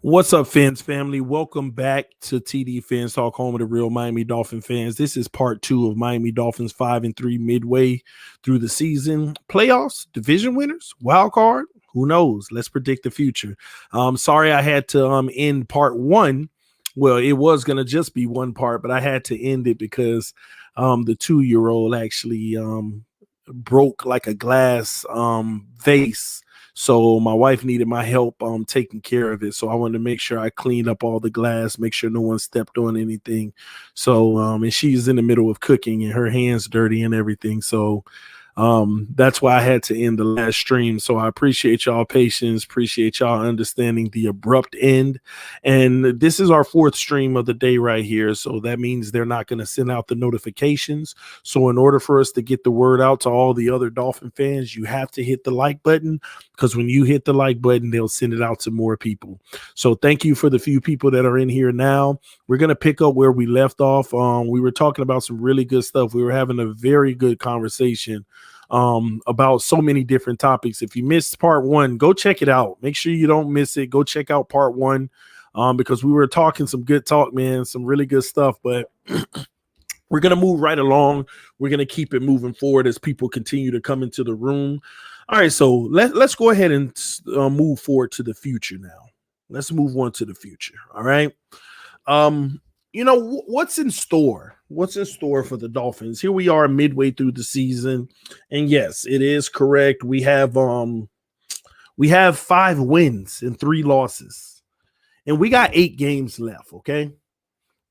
What's up, fans family? Welcome back to TDPHINSTALK, home of the real Miami Dolphin fans. This is part two of Miami Dolphins 5-3 midway through the season. Playoffs, division winners, Wildcard. Who knows? Let's predict the future. Sorry I had to end part one. Well, it was gonna just be one part, but I had to end it because the 2-year-old actually broke like a glass vase. So my wife needed my help taking care of it. So I wanted to make sure I cleaned up all the glass, make sure no one stepped on anything. So and she's in the middle of cooking and her hands dirty and everything. So that's why I had to end the last stream. So I appreciate y'all patience, appreciate y'all understanding the abrupt end. And this is our fourth stream of the day right here. So that means they're not going to send out the notifications. So in order for us to get the word out to all the other Dolphin fans, you have to hit the like button, because when you hit the like button, they'll send it out to more people. So thank you for the few people that are in here now. We're going to pick up where we left off. We were talking about some really good stuff. We were having a very good conversation about so many different topics. If you missed part one, go check it out. Make sure you don't miss it. Go check out part one because we were talking some good talk, man, some really good stuff. But we're going to move right along. We're going to keep it moving forward as people continue to come into the room. All right, so let's go ahead and move forward to the future now. Let's move on to the future. All right. What's in store? What's in store for the Dolphins? Here we are midway through the season. And yes, it is correct. We have 5 wins and 3 losses. And we got 8 games left, okay?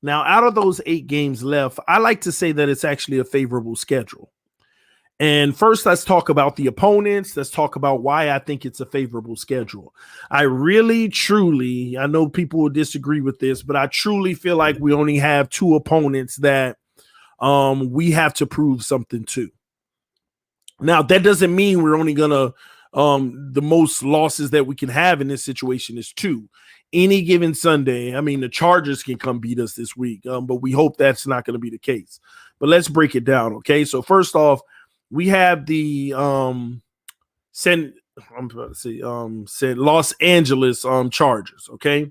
Now, out of those 8 games left, I like to say that it's actually a favorable schedule. And first, let's talk about the opponents. Let's talk about why I think it's a favorable schedule. I really, truly, I know people will disagree with this, but I truly feel like we only have 2 opponents that we have to prove something to. Now, that doesn't mean we're only going to the most losses that we can have in this situation is 2. Any given Sunday, I mean, the Chargers can come beat us this week, but we hope that's not going to be the case. But let's break it down, okay? So first off, we have the Los Angeles Chargers, okay?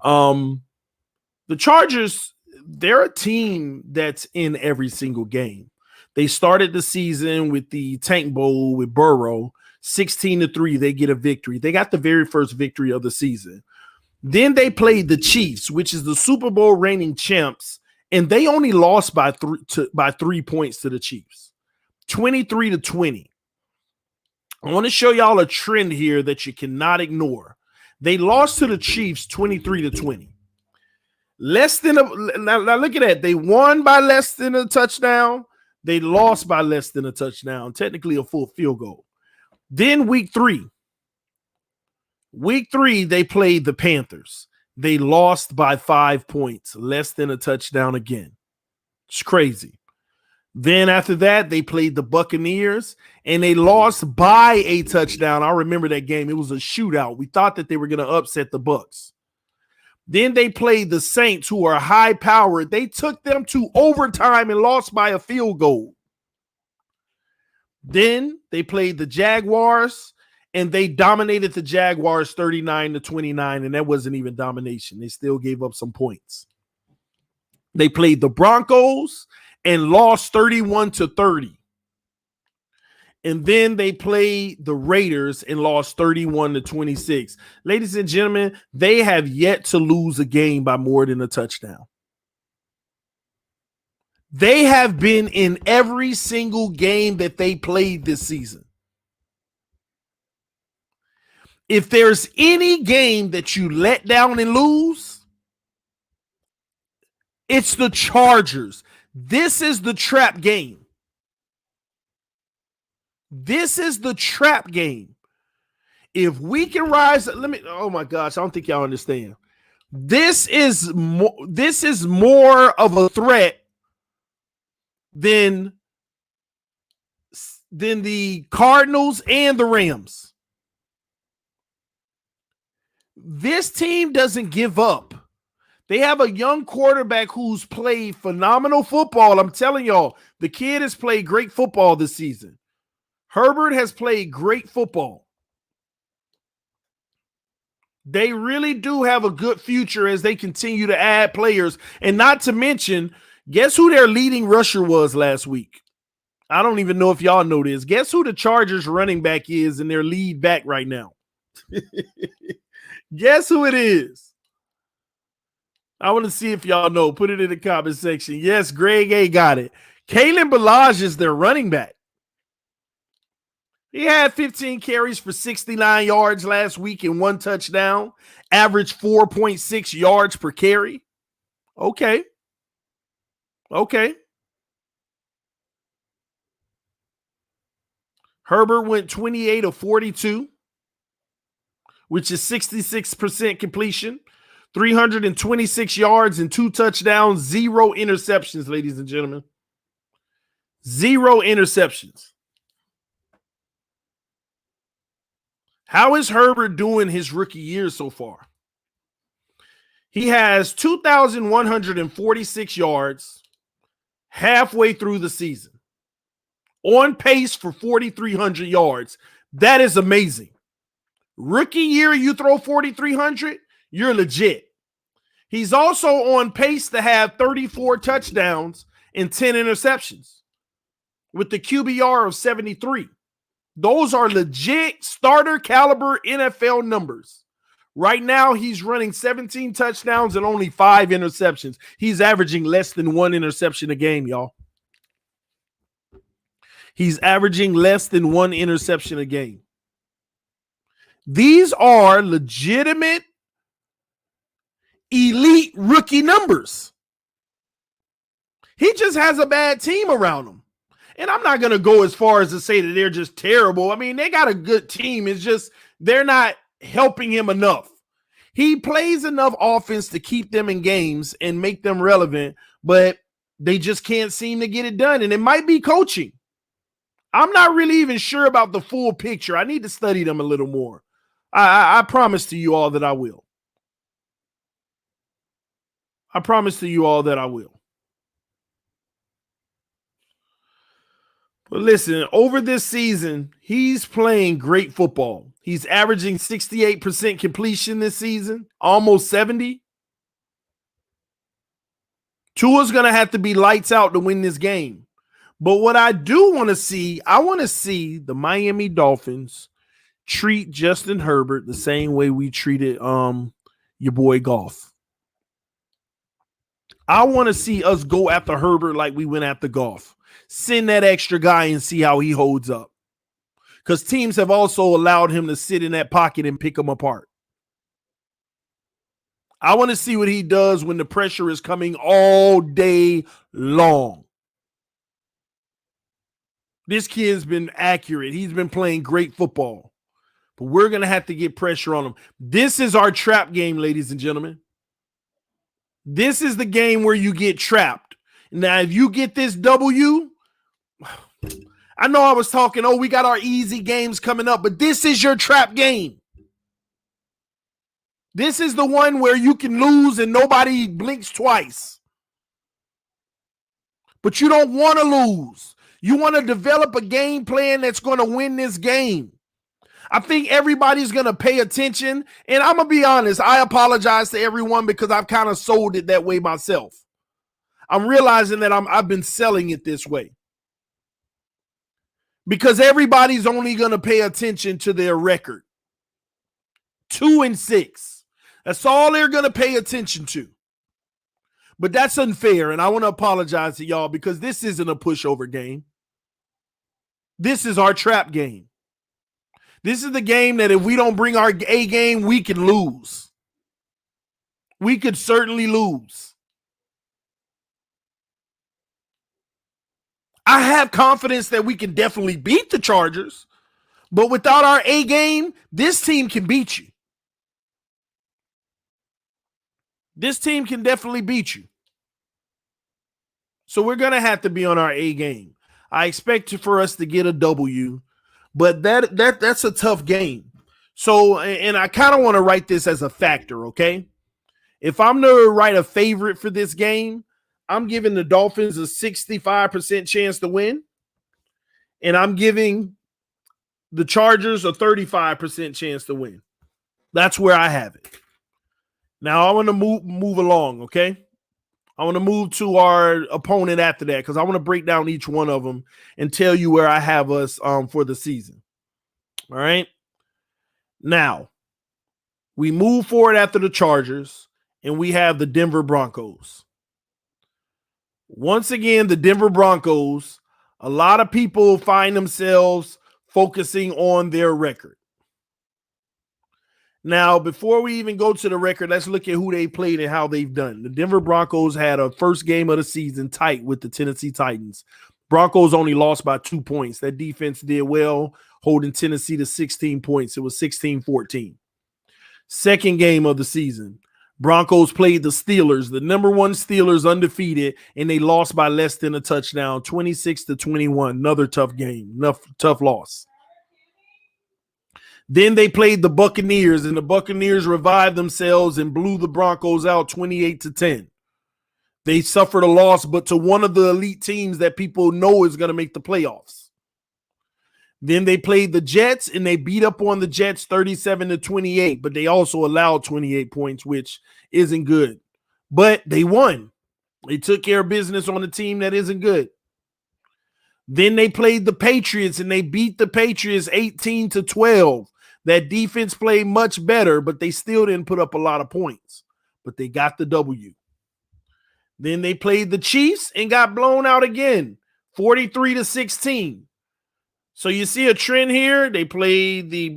The Chargers, they're a team that's in every single game. They started the season with the Tank Bowl with Burrow, 16-3. They get a victory. They got the very first victory of the season. Then they played the Chiefs, which is the Super Bowl reigning champs, and they only lost by 3 points to the Chiefs, 23-20. I want to show y'all a trend here that you cannot ignore. They lost to the Chiefs 23-20. Now look at that. They won by less than a touchdown. They lost by less than a touchdown, technically a full field goal. Then week 3, they played the Panthers. They lost by 5 points, less than a touchdown again. It's crazy. Then after that, they played the Buccaneers, and they lost by a touchdown. I remember that game. It was a shootout. We thought that they were going to upset the Bucs. Then they played the Saints, who are high-powered. They took them to overtime and lost by a field goal. Then they played the Jaguars, and they dominated the Jaguars 39-29, and that wasn't even domination. They still gave up some points. They played the Broncos and lost 31-30. And then they played the Raiders and lost 31-26. Ladies and gentlemen, they have yet to lose a game by more than a touchdown. They have been in every single game that they played this season. If there's any game that you let down and lose, it's the Chargers. This is the trap game. This is the trap game. If we can rise, oh my gosh, I don't think y'all understand. This is more of a threat than the Cardinals and the Rams. This team doesn't give up. They have a young quarterback who's played phenomenal football. I'm telling y'all, the kid has played great football this season. Herbert has played great football. They really do have a good future as they continue to add players. And not to mention, guess who their leading rusher was last week? I don't even know if y'all know this. Guess who the Chargers running back is and their lead back right now? Guess who it is? I want to see if y'all know. Put it in the comment section. Yes, Greg A got it. Kalen Ballage is their running back. He had 15 carries for 69 yards last week and 1 touchdown, averaged 4.6 yards per carry. Okay. Herbert went 28 of 42, which is 66% completion, 326 yards and 2 touchdowns, 0 interceptions, ladies and gentlemen. 0 interceptions. How is Herbert doing his rookie year so far? He has 2,146 yards halfway through the season. On pace for 4,300 yards. That is amazing. Rookie year, you throw 4,300, you're legit. He's also on pace to have 34 touchdowns and 10 interceptions with the QBR of 73. Those are legit starter caliber NFL numbers. Right now, he's running 17 touchdowns and only 5 interceptions. He's averaging less than 1 interception a game, y'all. He's averaging less than 1 interception a game. These are legitimate elite rookie numbers. He just has a bad team around him. And I'm not going to go as far as to say that they're just terrible. I mean, they got a good team. It's just they're not helping him enough. He plays enough offense to keep them in games and make them relevant, but they just can't seem to get it done. And it might be coaching. I'm not really even sure about the full picture. I need to study them a little more. I promise to you all that I will. I promise to you all that I will. But listen, over this season, he's playing great football. He's averaging 68% completion this season, almost 70. Tua's going to have to be lights out to win this game. But what I do want to see, I want to see the Miami Dolphins treat Justin Herbert the same way we treated your boy Goff. I want to see us go after Herbert like we went after Goff. Send that extra guy and see how he holds up. Because teams have also allowed him to sit in that pocket and pick him apart. I want to see what he does when the pressure is coming all day long. This kid's been accurate. He's been playing great football. But we're going to have to get pressure on him. This is our trap game, ladies and gentlemen. This is the game where you get trapped. Now, if you get this W, I know I was talking, we got our easy games coming up, but this is your trap game. This is the one where you can lose and nobody blinks twice. But you don't want to lose. You want to develop a game plan that's going to win this game. I think everybody's going to pay attention. And I'm going to be honest, I apologize to everyone because I've kind of sold it that way myself. I'm realizing that I've been selling it this way. Because everybody's only going to pay attention to their record. 2-6. That's all they're going to pay attention to. But that's unfair, and I want to apologize to y'all because this isn't a pushover game. This is our trap game. This is the game that if we don't bring our A game, we can lose. We could certainly lose. I have confidence that we can definitely beat the Chargers, but without our A game, this team can beat you. This team can definitely beat you. So we're going to have to be on our A game. I expect for us to get a W, but that's a tough game. So, and I kind of want to write this as a factor, okay? If I'm going to write a favorite for this game, I'm giving the Dolphins a 65% chance to win, and I'm giving the Chargers a 35% chance to win. That's where I have it. Now I want to move along, okay? I want to move to our opponent after that because I want to break down each one of them and tell you where I have us for the season. All right. Now, we move forward after the Chargers, and we have the Denver Broncos. Once again, the Denver Broncos, a lot of people find themselves focusing on their record. Now, before we even go to the record, let's look at who they played and how they've done. The Denver Broncos had a first game of the season tight with the Tennessee Titans. Broncos only lost by 2 points. That defense did well, holding Tennessee to 16 points. It was 16-14. Second game of the season, Broncos played the Steelers, the number one Steelers, undefeated, and they lost by less than a touchdown, 26-21. Another tough game, tough loss. Then they played the Buccaneers, and the Buccaneers revived themselves and blew the Broncos out 28-10. They suffered a loss, but to one of the elite teams that people know is going to make the playoffs. Then they played the Jets, and they beat up on the Jets 37-28, but they also allowed 28 points, which isn't good. But they won. They took care of business on a team that isn't good. Then they played the Patriots, and they beat the Patriots 18-12. That defense played much better, but they still didn't put up a lot of points. But they got the W. Then they played the Chiefs and got blown out again, 43-16. So you see a trend here. They played the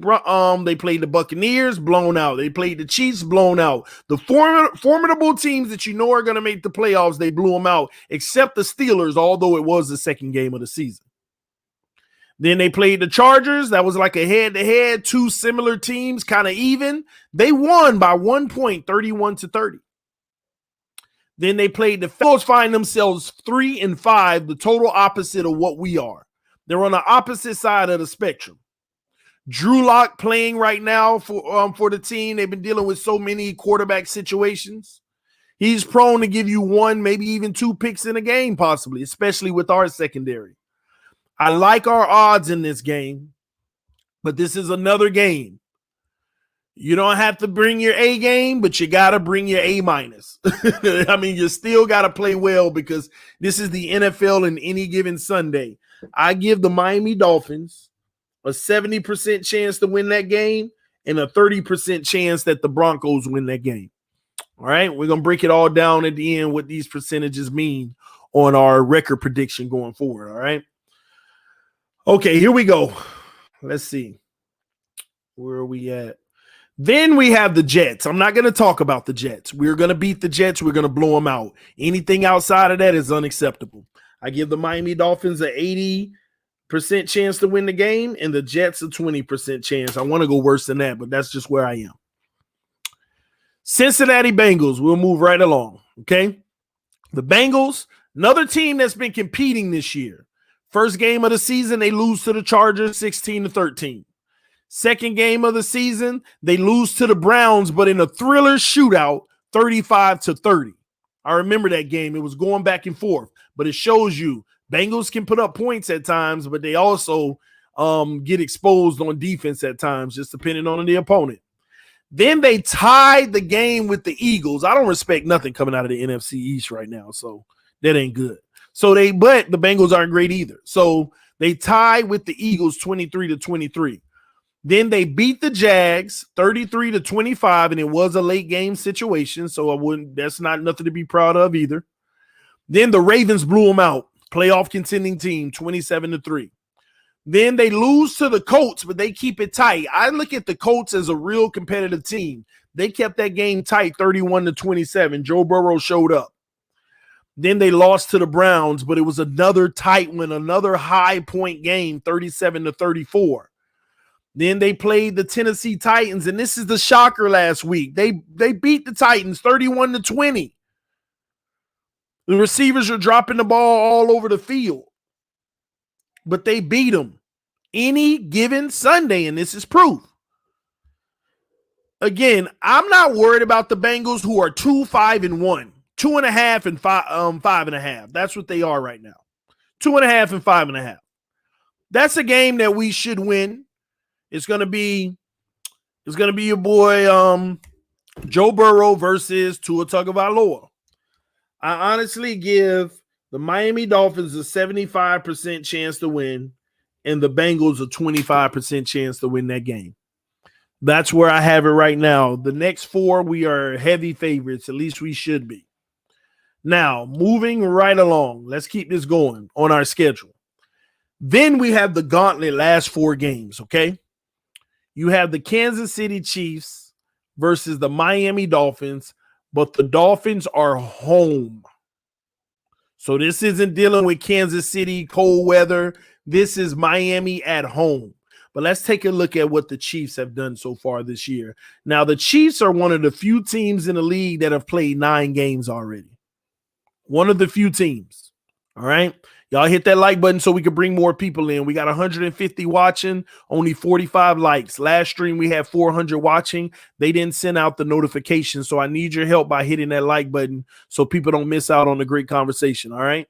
Buccaneers, blown out. They played the Chiefs, blown out. The formidable teams that you know are going to make the playoffs, they blew them out, except the Steelers, although it was the second game of the season. Then they played the Chargers. That was like a head-to-head, two similar teams, kind of even. They won by 1 point, 31-30. Then they played the Falcons, find themselves 3-5, the total opposite of what we are. They're on the opposite side of the spectrum. Drew Lock playing right now for the team. They've been dealing with so many quarterback situations. He's prone to give you one, maybe even two picks in a game, possibly, especially with our secondary. I like our odds in this game, but this is another game. You don't have to bring your A game, but you got to bring your A minus. I mean, you still got to play well because this is the NFL in any given Sunday. I give the Miami Dolphins a 70% chance to win that game and a 30% chance that the Broncos win that game. All right, we're going to break it all down at the end what these percentages mean on our record prediction going forward. All right. Okay, here we go. Let's see. Where are we at? Then we have the Jets. I'm not going to talk about the Jets. We're going to beat the Jets. We're going to blow them out. Anything outside of that is unacceptable. I give the Miami Dolphins an 80% chance to win the game and the Jets a 20% chance. I want to go worse than that, but that's just where I am. Cincinnati Bengals. We'll move right along, okay? The Bengals, another team that's been competing this year. First game of the season, they lose to the Chargers 16-13. Second game of the season, they lose to the Browns, but in a thriller shootout, 35-30. I remember that game. It was going back and forth, but it shows you Bengals can put up points at times, but they also get exposed on defense at times, just depending on the opponent. Then they tied the game with the Eagles. I don't respect nothing coming out of the NFC East right now, so that ain't good. But the Bengals aren't great either. So they tied with the Eagles 23-23. Then they beat the Jags 33-25, and it was a late game situation. So that's not nothing to be proud of either. Then the Ravens blew them out. Playoff contending team 27-3. Then they lose to the Colts, but they keep it tight. I look at the Colts as a real competitive team. They kept that game tight 31-27. Joe Burrow showed up. Then they lost to the Browns, but it was another tight one, another high point game, 37-34. Then they played the Tennessee Titans, and this is the shocker last week. They beat the Titans 31-20. The receivers are dropping the ball all over the field, but they beat them any given Sunday, and this is proof. Again, I'm not worried about the Bengals, who are 2-5-1. 2.5 and 5.5. That's what they are right now. 2.5 and 5.5. That's a game that we should win. It's going to be It's going to be your boy Joe Burrow versus Tua Tagovailoa. I honestly give the Miami Dolphins a 75% chance to win and the Bengals a 25% chance to win that game. That's where I have it right now. The next four, we are heavy favorites. At least we should be. Now, moving right along. Let's keep this going on our schedule. Then we have the gauntlet last four games, okay? You have the Kansas City Chiefs versus the Miami Dolphins, but the Dolphins are home. So this isn't dealing with Kansas City, cold weather. This is Miami at home. But let's take a look at what the Chiefs have done so far this year. Now, the Chiefs are one of the few teams in the league that have played 9 games already. One of the few teams. All right. Y'all hit that like button so we can bring more people in. We got 150 watching, only 45 likes. Last stream, we had 400 watching. They didn't send out the notification, so I need your help by hitting that like button so people don't miss out on the great conversation, all right?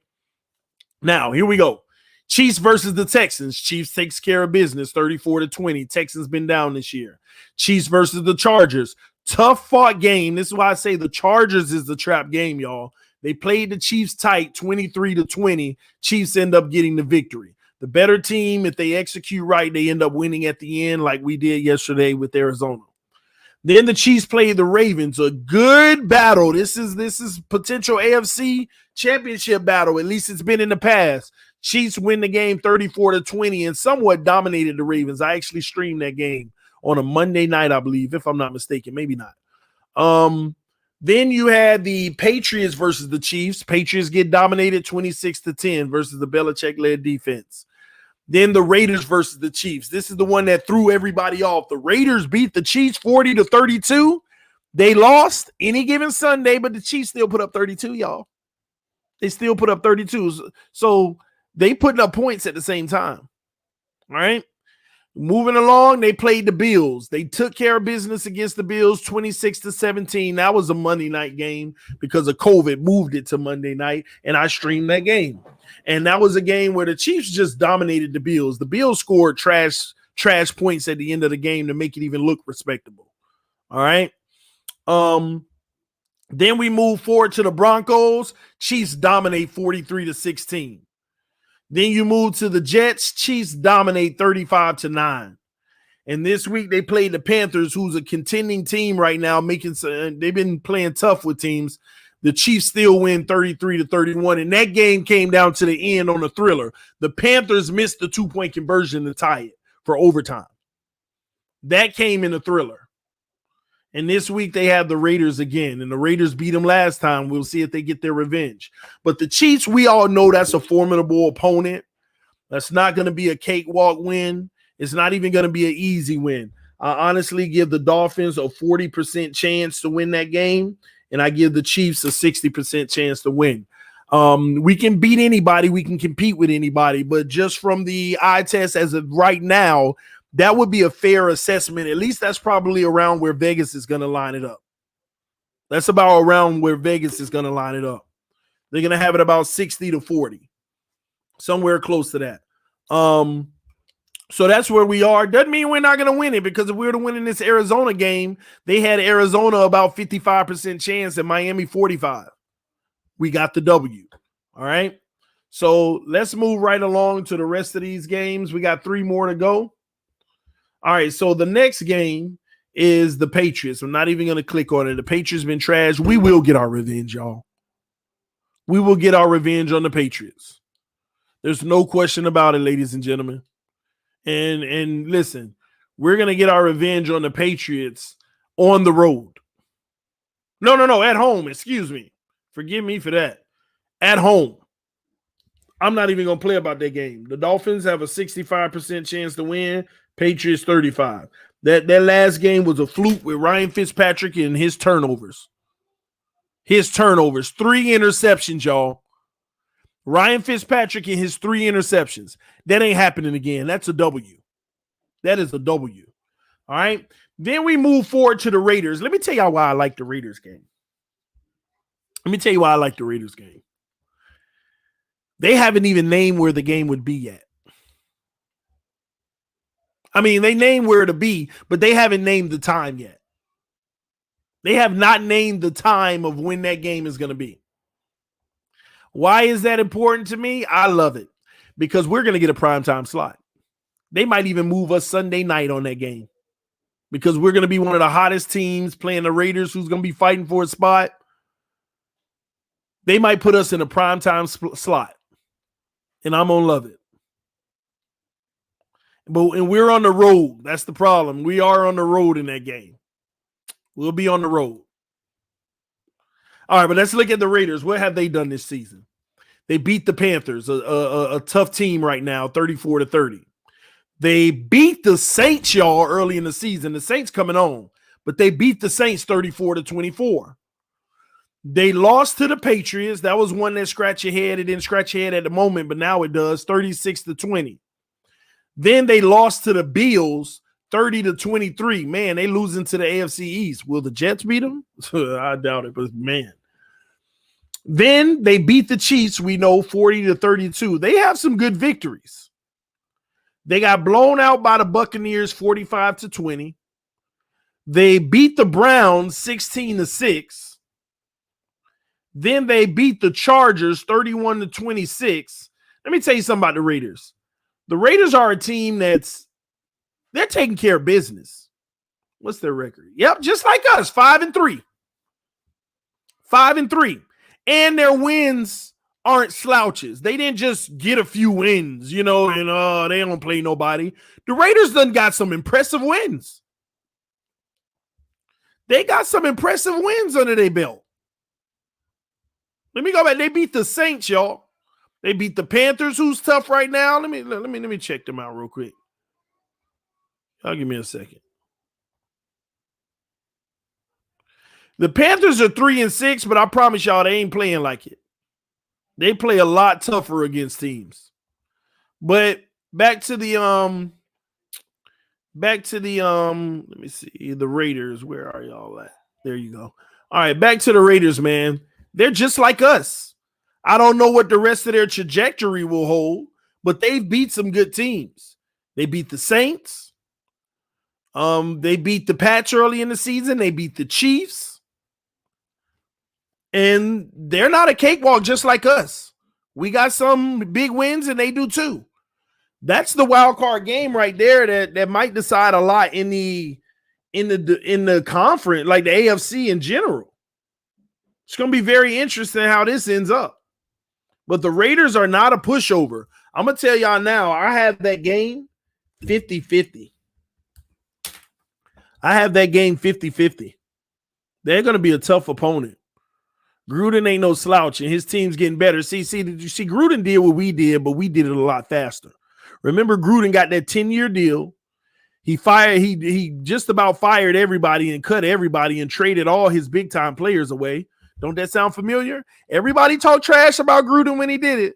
Now, here we go. Chiefs versus the Texans. Chiefs takes care of business, 34-20. Texans been down this year. Chiefs versus the Chargers. Tough fought game. This is why I say the Chargers is the trap game, y'all. They played the Chiefs tight, 23-20. Chiefs end up getting the victory. The better team, if they execute right, they end up winning at the end like we did yesterday with Arizona. Then the Chiefs played the Ravens, a good battle. This is potential AFC championship battle. At least it's been in the past. Chiefs win the game 34-20 and somewhat dominated the Ravens. I actually streamed that game on a Monday night, I believe, if I'm not mistaken. Maybe not. Then you had the Patriots versus the Chiefs. Patriots get dominated 26-10 versus the Belichick-led defense. Then the Raiders versus the Chiefs. This is the one that threw everybody off. The Raiders beat the Chiefs 40-32. They lost any given Sunday, but the Chiefs still put up 32, y'all. They still put up 32. So they putting up points at the same time. All right. Moving along, they played the Bills. They took care of business against the Bills 26-17. That was a Monday night game because of COVID, moved it to Monday night, and I streamed that game. And that was a game where the Chiefs just dominated the Bills. The Bills scored trash points at the end of the game to make it even look respectable. All right. Then we move forward to the Broncos. Chiefs dominate 43-16. Then you move to the Jets. Chiefs dominate 35-9. And this week they played the Panthers, who's a contending team right now. They've been playing tough with teams. The Chiefs still win 33-31. And that game came down to the end on a thriller. The Panthers missed the 2-point conversion to tie it for overtime. That came in a thriller. And this week they have the Raiders again. And the Raiders beat them last time. We'll see if they get their revenge. But the Chiefs, we all know that's a formidable opponent. That's not going to be a cakewalk win. It's not even going to be an easy win. I honestly give the Dolphins a 40% chance to win that game. And I give the Chiefs a 60% chance to win. We can beat anybody. We can compete with anybody. But just from the eye test as of right now, that would be a fair assessment. At least that's probably around where Vegas is going to line it up. That's about around where Vegas is going to line it up. They're going to have it about 60-40, somewhere close to that. So that's where we are. Doesn't mean we're not going to win it, because if we were to win in this Arizona game, they had Arizona about 55% chance and Miami 45. We got the W. All right. So let's move right along to the rest of these games. We got 3 more to go. All right, so the next game is the Patriots. I'm not even going to click on it. The Patriots been trashed. We will get our revenge, y'all. We will get our revenge on the Patriots. There's no question about it, ladies and gentlemen. And listen, we're going to get our revenge on the Patriots on the road. No, at home. Excuse me. Forgive me for that. At home. I'm not even going to play about that game. The Dolphins have a 65% chance to win. Patriots 35. That last game was a fluke with Ryan Fitzpatrick and his turnovers. 3 interceptions, y'all. Ryan Fitzpatrick and his 3 interceptions. That ain't happening again. That's a W. That is a W. All right. Then we move forward to the Raiders. Let me tell y'all why I like the Raiders game. They haven't even named where the game would be yet. I mean, they named where to be, but they haven't named the time yet. They have not named the time of when that game is going to be. Why is that important to me? I love it because we're going to get a primetime slot. They might even move us Sunday night on that game because we're going to be one of the hottest teams playing the Raiders who's going to be fighting for a spot. They might put us in a primetime slot, and I'm going to love it. And we're on the road. That's the problem. We are on the road in that game. We'll be on the road. All right, but let's look at the Raiders. What have they done this season? They beat the Panthers, a tough team right now, 34-30. They beat the Saints, y'all, early in the season. The Saints coming on, but they beat the Saints 34-24. They lost to the Patriots. That was one that scratched your head. It didn't scratch your head at the moment, but now it does, 36-20. Then they lost to the Bills 30-23. Man, they losing to the AFC East. Will the Jets beat them? I doubt it, but man. Then they beat the Chiefs, we know, 40-32. They have some good victories. They got blown out by the Buccaneers 45-20. They beat the Browns 16-6. Then they beat the Chargers 31-26. Let me tell you something about the Raiders. The Raiders are a team they're taking care of business. What's their record? Yep, just like us, 5-3. 5-3. And their wins aren't slouches. They didn't just get a few wins, and they don't play nobody. The Raiders done got some impressive wins. They got some impressive wins under their belt. Let me go back. They beat the Saints, y'all. They beat the Panthers, who's tough right now. Let me check them out real quick. Y'all give me a second. The Panthers are 3-6, but I promise y'all they ain't playing like it. They play a lot tougher against teams. But back to the let me see, the Raiders. Where are y'all at? There you go. All right, back to the Raiders, man. They're just like us. I don't know what the rest of their trajectory will hold, but they've beat some good teams. They beat the Saints. They beat the Pats early in the season. They beat the Chiefs. And they're not a cakewalk just like us. We got some big wins, and they do too. That's the wild card game right there that might decide a lot in the conference, like the AFC in general. It's going to be very interesting how this ends up. But the Raiders are not a pushover. I'm going to tell y'all now, I have that game 50-50. I have that game 50-50. They're going to be a tough opponent. Gruden ain't no slouch, and his team's getting better. Did you see Gruden did what we did, but we did it a lot faster. Remember, Gruden got that 10-year deal. He just about fired everybody and cut everybody and traded all his big-time players away. Don't that sound familiar? Everybody talked trash about Gruden when he did it.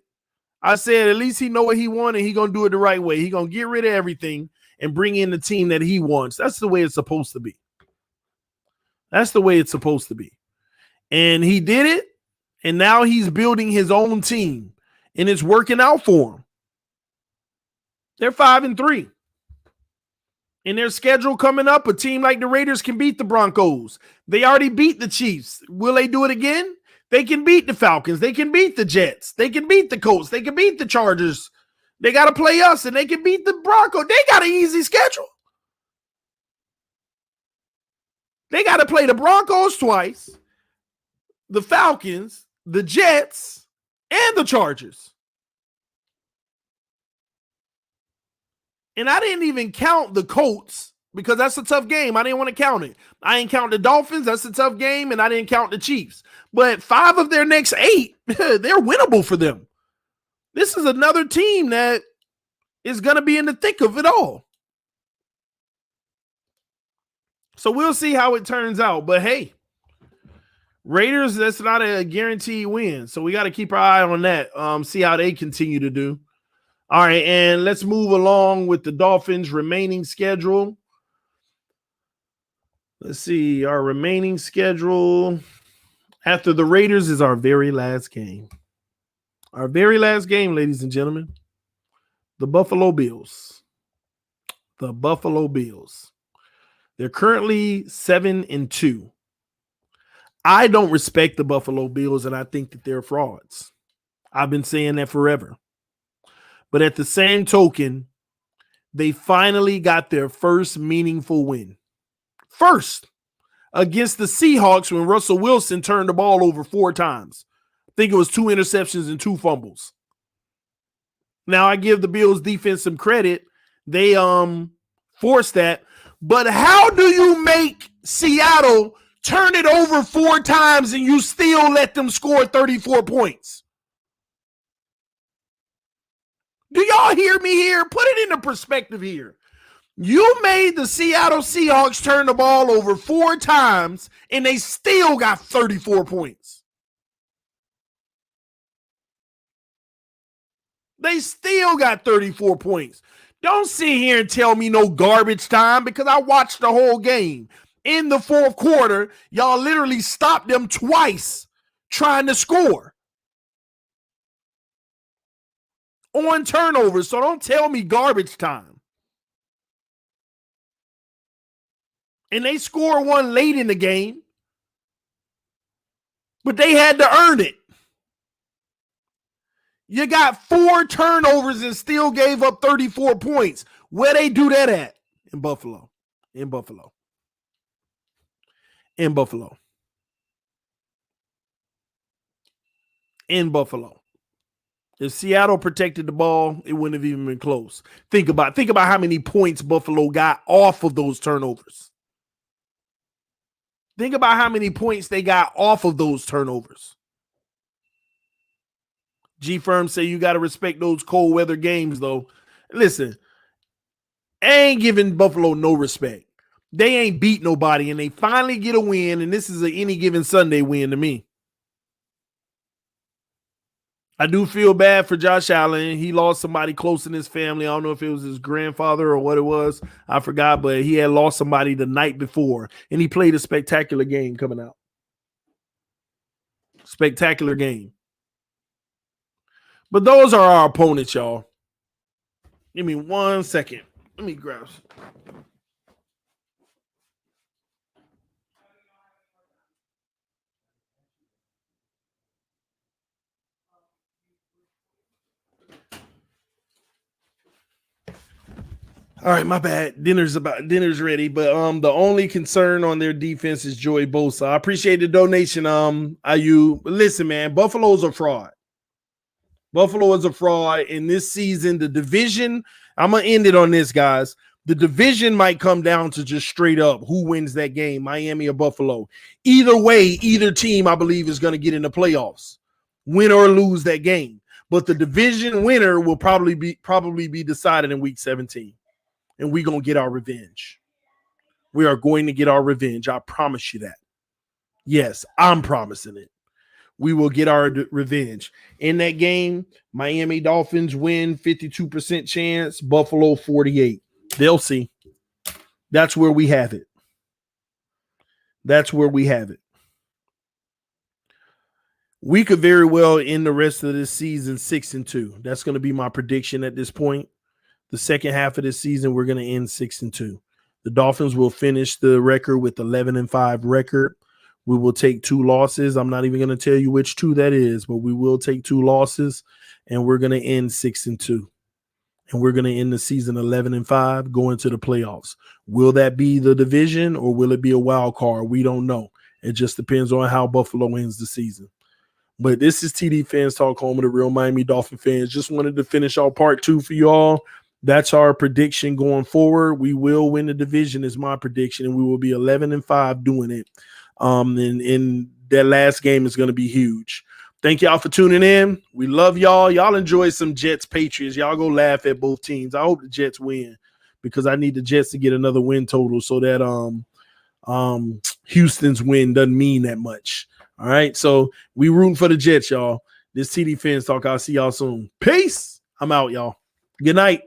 I said, at least he know what he wanted. He going to do it the right way. He going to get rid of everything and bring in the team that he wants. That's the way it's supposed to be. That's the way it's supposed to be. And he did it, and now he's building his own team, and it's working out for him. They're 5-3. In their schedule coming up, a team like the Raiders can beat the Broncos. They already beat the Chiefs. Will they do it again? They can beat the Falcons. They can beat the Jets. They can beat the Colts. They can beat the Chargers. They got to play us, and they can beat the Broncos. They got an easy schedule. They got to play the Broncos twice, the Falcons, the Jets, and the Chargers. And I didn't even count the Colts because that's a tough game. I didn't want to count it. I didn't count the Dolphins. That's a tough game. And I didn't count the Chiefs. But 5 of their next 8, they're winnable for them. This is another team that is going to be in the thick of it all. So we'll see how it turns out. But hey, Raiders, that's not a guaranteed win. So we got to keep our eye on that, see how they continue to do. All right, and let's move along with the Dolphins' remaining schedule. Let's see, our remaining schedule after the Raiders is our very last game. Our very last game, ladies and gentlemen, the Buffalo Bills. The Buffalo Bills. They're currently 7-2. I don't respect the Buffalo Bills, and I think that they're frauds. I've been saying that forever. But at the same token, they finally got their first meaningful win. First, against the Seahawks when Russell Wilson turned the ball over 4 times. I think it was 2 interceptions and 2 fumbles. Now, I give the Bills defense some credit. They forced that. But how do you make Seattle turn it over 4 times and you still let them score 34 points? Do y'all hear me here? Put it into perspective here. You made the Seattle Seahawks turn the ball over 4 times and they still got 34 points. They still got 34 points. Don't sit here and tell me no garbage time because I watched the whole game. In the 4th quarter, y'all literally stopped them twice trying to score on turnovers. So don't tell me garbage time. And they scored one late in the game, but they had to earn it. You got 4 turnovers and still gave up 34 points. Where they do that at? In Buffalo. In Buffalo. In Buffalo. In Buffalo. If Seattle protected the ball, it wouldn't have even been close. Think about how many points Buffalo got off of those turnovers. Think about how many points they got off of those turnovers. G-Firm say you got to respect those cold weather games, though. Listen, I ain't giving Buffalo no respect. They ain't beat nobody, and they finally get a win, and this is an any given Sunday win to me. I do feel bad for Josh Allen. He lost somebody close in his family. I don't know if it was his grandfather or what it was. I forgot, but he had lost somebody the night before, and he played a spectacular game coming out. Spectacular game. But those are our opponents, y'all. Give me 1 second. Let me grab some. All right, my bad. Dinner's ready, but the only concern on their defense is Joey Bosa. I appreciate the donation. IU. Listen, man, Buffalo's a fraud. Buffalo is a fraud in this season. The division, I'm gonna end it on this, guys. The division might come down to just straight up who wins that game, Miami or Buffalo. Either way, either team, I believe, is going to get in the playoffs, win or lose that game. But the division winner will probably be decided in week 17. And we're going to get our revenge. We are going to get our revenge. I promise you that. Yes, I'm promising it. We will get our revenge. In that game, Miami Dolphins win 52% chance, Buffalo 48. They'll see. That's where we have it. That's where we have it. We could very well end the rest of this season 6-2. That's going to be my prediction at this point. The second half of this season, we're going to end 6-2. The Dolphins will finish the record with 11-5 record. We will take 2 losses. I'm not even going to tell you which 2 that is, but we will take 2 losses, and we're going to end 6-2. And we're going to end the season 11-5, going to the playoffs. Will that be the division or will it be a wild card? We don't know. It just depends on how Buffalo ends the season. But this is TD Fans Talk, home of the real Miami Dolphin fans. Just wanted to finish our part 2 for y'all. That's our prediction going forward. We will win the division is my prediction, and we will be 11-5 doing it. And that last game is going to be huge. Thank y'all for tuning in. We love y'all. Y'all enjoy some Jets Patriots. Y'all go laugh at both teams. I hope the Jets win because I need the Jets to get another win total so that Houston's win doesn't mean that much. All right. So we rooting for the Jets, y'all. This TD Fans Talk. I'll see y'all soon. Peace. I'm out, y'all. Good night.